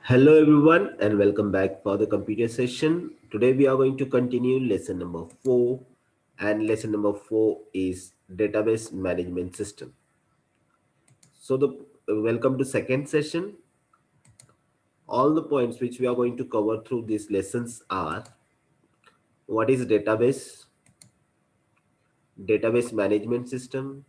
Hello everyone and welcome back for the computer session. Today we are going to continue lesson number 4 and lesson number 4 is database management system. So the welcome to second session. All the points which we are going to cover through these lessons are what is database management system,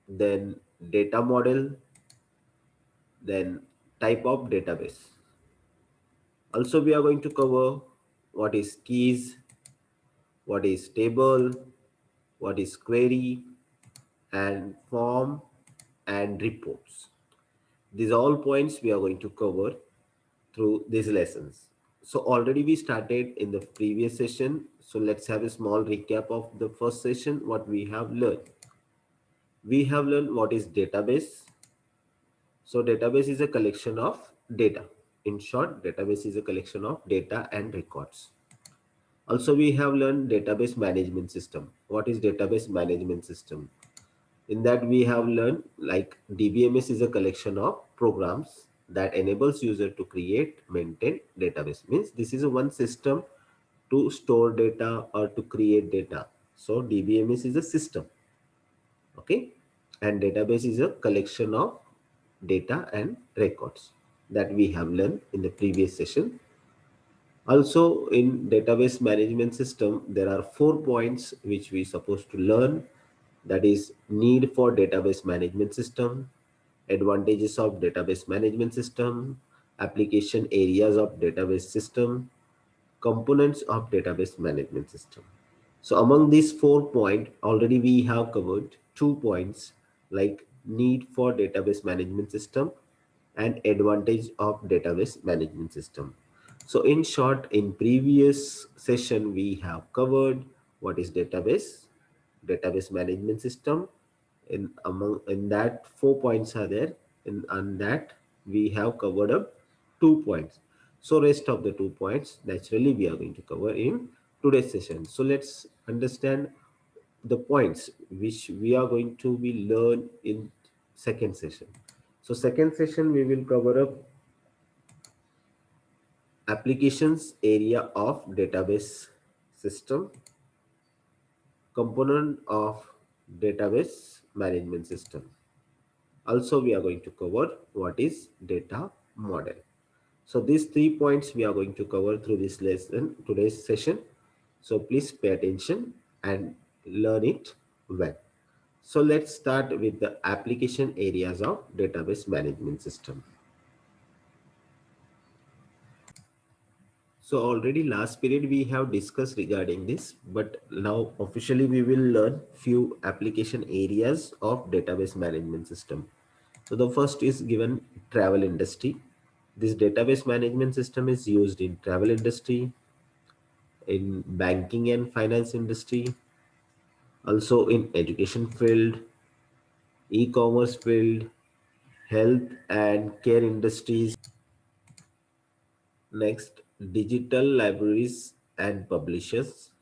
then data model, then type of database. Also we are going to cover what is keys, what is table, what is query, and form and reports. These are all points we are going to cover through these lessons. So already we started in the previous session. So let's have a small recap of the first session, what we have learned. We have learned what is database. So database is a collection of data. In short, database is a collection of data and records. Also, we have learned database management system. What is database management system? In that we have learned like DBMS is a collection of programs that enables user to create, maintain database. Means this is a one system to store data or to create data. So DBMS is a system. Okay. And database is a collection of data and records that we have learned in the previous session. Also in database management system, there are 4 points which we supposed to learn. That is need for database management system, advantages of database management system, application areas of database system, components of database management system. So among these 4 points, already we have covered 2 points like need for database management system and advantage of database management system. So in short, in previous session, we have covered what is database management system. In that 4 points are there. On that we have covered up 2 points. So rest of the 2 points naturally we are going to cover in today's session. So let's understand the points which we are going to be learn in second session. So second session we will cover up applications area of database system, component of database management system. Also, we are going to cover what is data model. So these 3 points we are going to cover through this lesson, today's session. So please pay attention and learn it well. So let's start with the application areas of database management system. So already last period we have discussed regarding this, but now officially we will learn few application areas of database management system. So the first is given travel industry. This database management system is used in travel industry, in banking and finance industry, also in education field, e-commerce field, health and care industries. Next, digital libraries and publishers,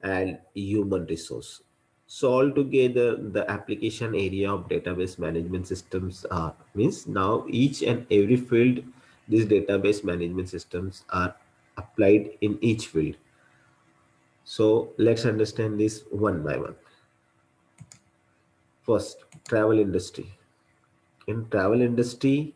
and human resource. So altogether, the application area of database management systems are means now each and every field, these database management systems are applied in each field. So let's understand this one by one. First, travel industry. In travel industry,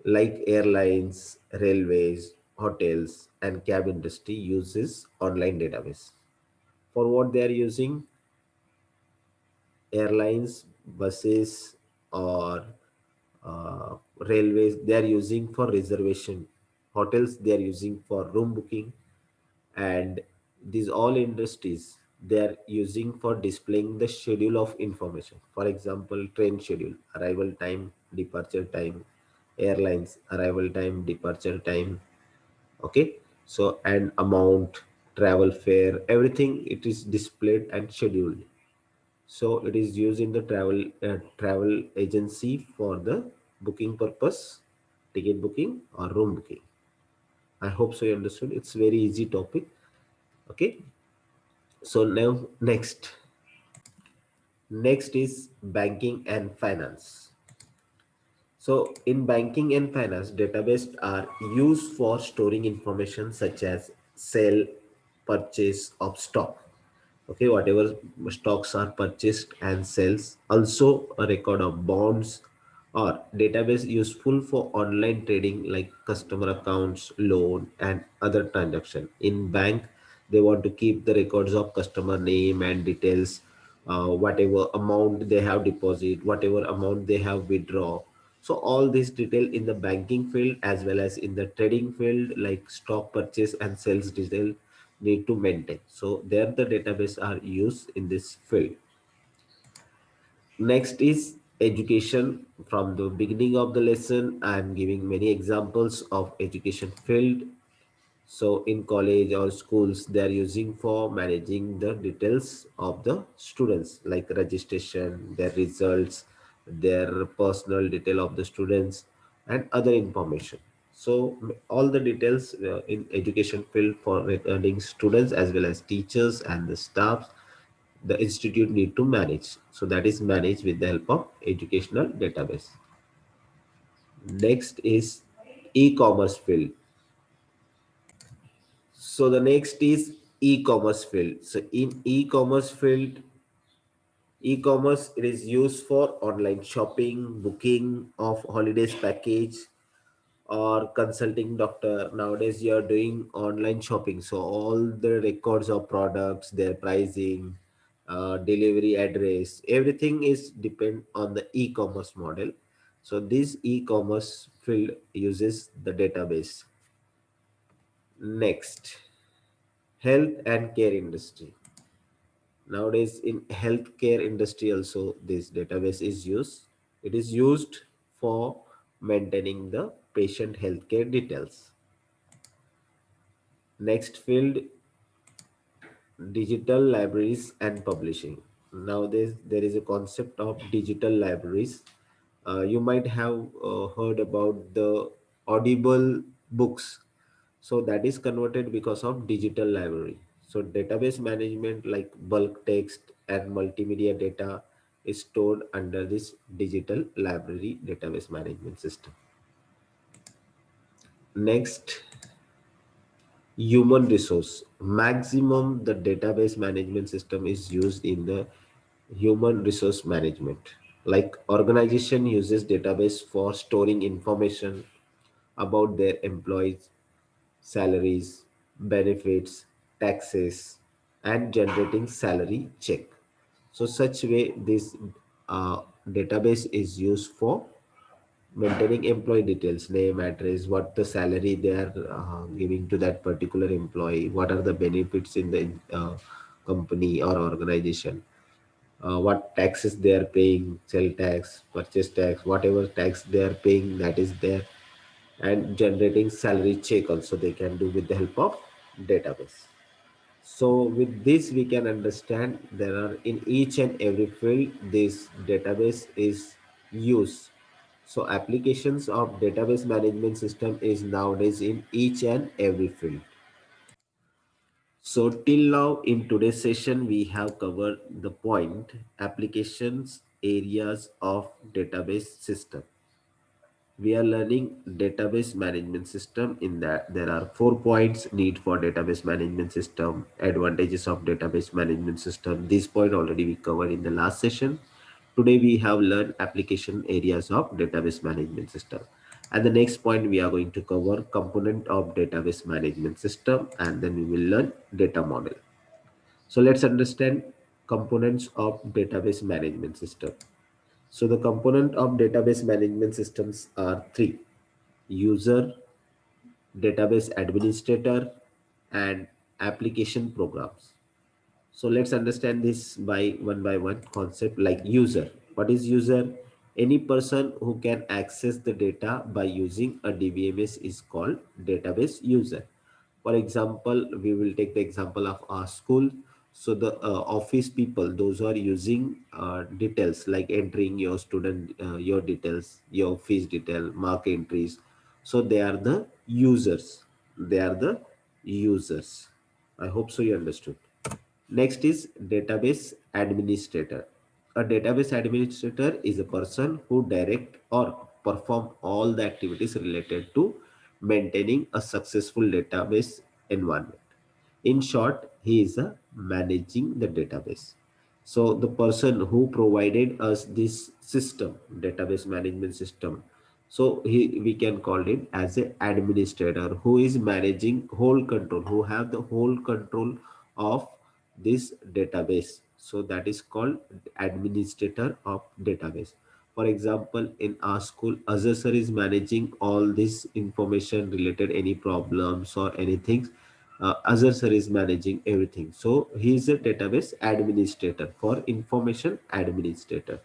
like airlines, railways, hotels, and cab industry uses online database. For what they are using, airlines, buses, or railways, they are using for reservation. Hotels, they are using for room booking, and these all industries they are using for displaying the schedule of information. For example, train schedule, arrival time, departure time, airlines arrival time, departure time. Okay, so and amount, travel fare, everything it is displayed and scheduled. So it is used in the travel agency for the booking purpose, ticket booking or room booking. I hope so you understood. It's very easy topic. Okay. So now next is banking and finance. So in banking and finance, databases are used for storing information such as sale, purchase of stock. Okay, whatever stocks are purchased and sales. Also a record of bonds or database useful for online trading like customer accounts, loan and other transaction. In bank, they want to keep the records of customer name and details, whatever amount they have deposit, whatever amount they have withdraw. So all this detail in the banking field as well as in the trading field like stock purchase and sales detail need to maintain. So there the database are used in this field. Next is education. From the beginning of the lesson, I am giving many examples of education field. So in college or schools, they are using for managing the details of the students like registration, their results, their personal detail of the students and other information. So all the details in education field for regarding students as well as teachers and the staffs, the institute need to manage. So that is managed with the help of educational database. Next is e-commerce field. So the next is e-commerce field. So in e-commerce field, e-commerce it is used for online shopping, booking of holidays package, or consulting doctor. Nowadays you are doing online shopping, so all the records of products, their pricing, delivery address, everything is depend on the e-commerce model. So this e-commerce field uses the database. Next, health and care industry. Nowadays in healthcare industry also this database is used. It is used for maintaining the patient healthcare details. Next field, digital libraries and publishing. Nowadays there is a concept of digital libraries. You might have heard about the Audible books. So that is converted because of digital library. So database management like bulk text and multimedia data is stored under this digital library database management system. Next, human resource. Maximum the database management system is used in the human resource management. Like organization uses database for storing information about their employees, salaries, benefits, taxes, and generating salary check. So such way this database is used for maintaining employee details, name, address, what the salary they are giving to that particular employee, what are the benefits in the company or organization, what taxes they are paying, sell tax, purchase tax, whatever tax they are paying that is there, and generating salary check also they can do with the help of database. So with this we can understand there are in each and every field this database is used. So applications of database management system is nowadays in each and every field. So till now in today's session we have covered the point applications areas of database system. We are learning database management system. In that there are 4 points: need for database management system, advantages of database management system. This point already we covered in the last session. Today we have learned application areas of database management system, and the next point we are going to cover component of database management system, and then we will learn data model. So let's understand components of database management system. So the component of database management systems are three: user, database administrator, and application programs. So let's understand this by one concept like user. What is user? Any person who can access the data by using a DBMS is called database user. For example, we will take the example of our school. So the office people, those who are using details like entering your student, your details, your fees detail, mark entries. So they are the users. They are the users. I hope so you understood. Next is database administrator. A database administrator is a person who direct or perform all the activities related to maintaining a successful database environment. In short, he is managing the database. So the person who provided us this system, database management system, so we can call him as an administrator who is managing whole control, who have the whole control of this database. So that is called administrator of database. For example, in our school, Azhar sir is managing all this information related any problems or anything. Azhar sir is managing everything. So he is a database administrator for information administrator.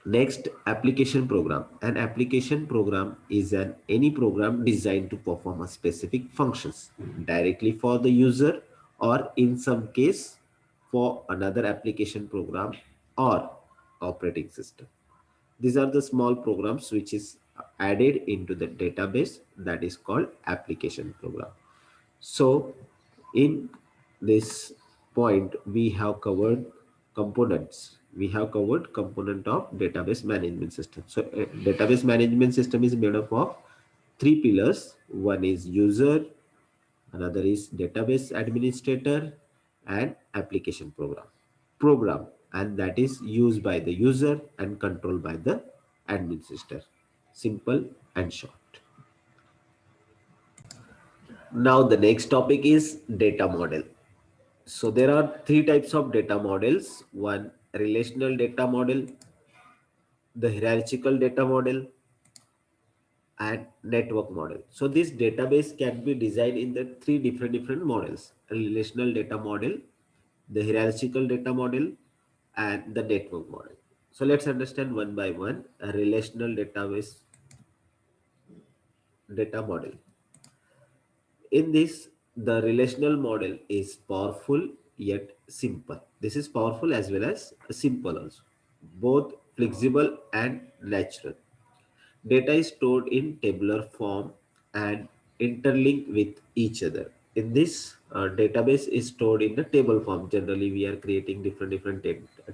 Next, application program. An application program is an any program designed to perform a specific functions directly for the user or in some case for another application program or operating system. These are the small programs which is added into the database, that is called application program. So in this point, we have covered components. We have covered component of database management system. So a database management system is made up of three pillars. One is user, another is database administrator, and application program, and that is used by the user and controlled by the administrator. Simple and short. Now the next topic is data model. So there are three types of data models. One, relational data model, the hierarchical data model, and network model. So this database can be designed in the three different models: a relational data model, the hierarchical data model, and the network model. So let's understand one by one. A relational database data model. In this, the relational model is powerful yet simple. This is powerful as well as simple also, both flexible and natural. Data is stored in tabular form and interlinked with each other. In this, database is stored in the table form. Generally, we are creating different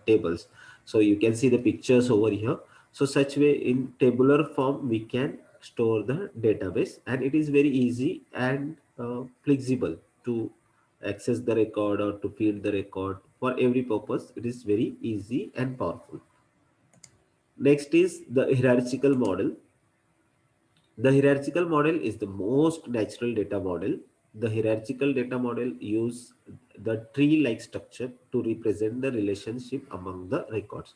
tables. So you can see the pictures over here. So such way in tabular form, we can store the database, and it is very easy and flexible to access the record or to feed the record. For every purpose, it is very easy and powerful. Next is the hierarchical model. The hierarchical model is the most natural data model. The hierarchical data model use the tree-like structure to represent the relationship among the records.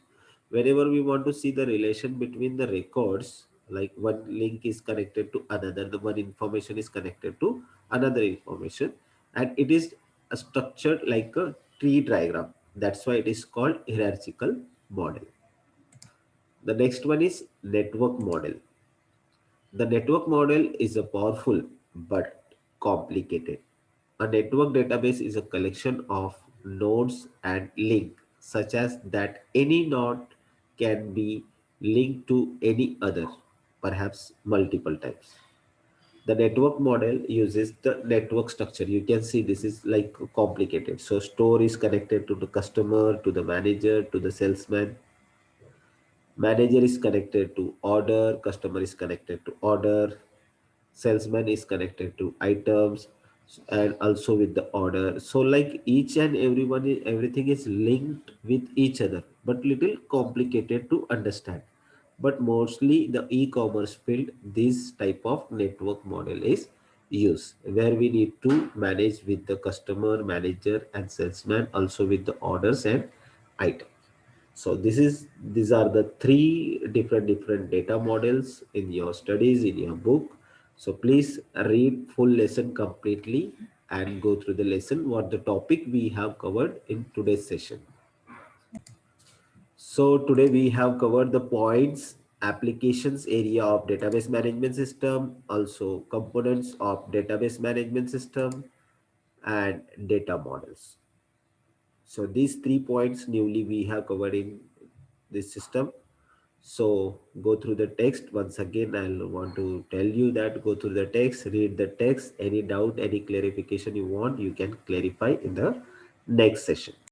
Whenever we want to see the relation between the records, like one link is connected to another, the one information is connected to another information, and it is structured like a tree diagram. That's why it is called hierarchical model. The next one is network model. The network model is a powerful but complicated. A network database is a collection of nodes and links, such as that any node can be linked to any other, perhaps multiple times. The network model uses the network structure. You can see this is like complicated. So store is connected to the customer, to the manager, to the salesman. Manager is connected to order, customer is connected to order, salesman is connected to items, and also with the order. So like each and everyone everything is linked with each other, but little complicated to understand. But mostly the e-commerce field, this type of network model is used, where we need to manage with the customer, manager, and salesman, also with the orders and items. So these are the three different data models in your studies in your book. So please read full lesson completely and go through the lesson what the topic we have covered in today's session. So today we have covered the points, applications area of database management system, also components of database management system, and data models. So these 3 points newly we have covered in this system. So go through the text. Once again, I'll want to tell you that go through the text, read the text. Any doubt, any clarification you want, you can clarify in the next session.